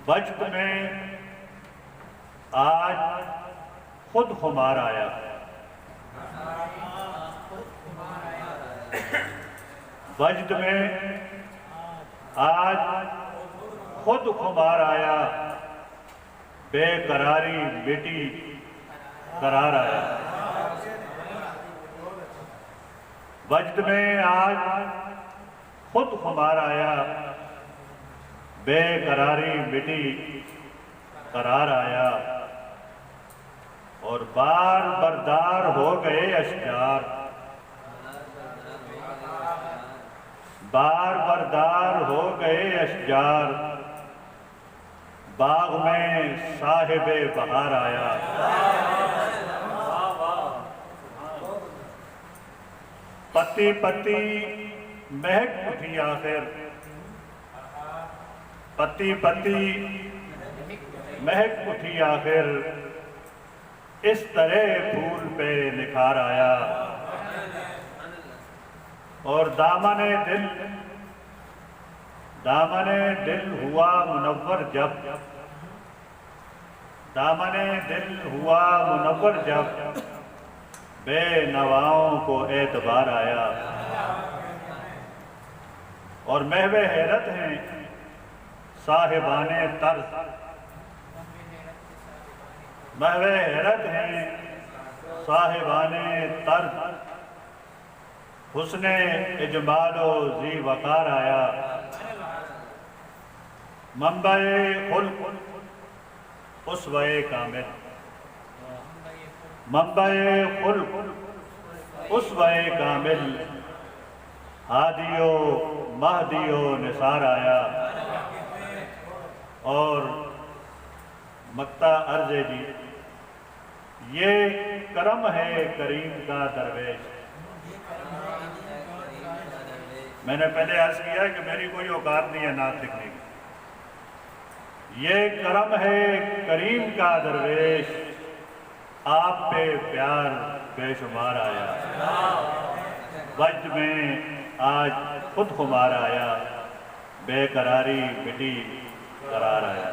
वजद में आज खुद खुमार आया। वजद में आज खुद खुमार आया, बेकरारी मिटी करार आया। वजद में आज खुद खुमार आया, बेकरारी मिटी करार आया। और बार बरदार हो गए अशजार, बार बरदार हो गए अशजार। बाग में साहिबे बहार आया। पत्ती पत्ती महक उठी आखिर, पत्ती पत्ती महक उठी आखिर। इस तरह फूल पे निखार आया। और दामने दिल हुआ मुनव्वर जब, दामने दिल हुआ मुनव्वर जब। बेनवाओं को एतबार आया। और महवे हैरत हैं साहिबाने तर्ज, महवे हैरत हैं साहिबाने तर्ज। हुस्ने इजमालो जी वकार आया। मंबए खुल्क उसवे कामिल, मंबए खुल्क उसवे कामिल। हादियो महदियो निसार आया। और मक्ता अर्ज़े जी, ये करम है करीम का दरवेश। मैंने पहले अर्ज किया कि मेरी कोई औकात नहीं है नात लिखने की। ये करम है करीम का दरवेश, आप पे प्यार बेशुमार आया। वजद में आज खुद खुमार आया, बेकरारी मिटी करार आया।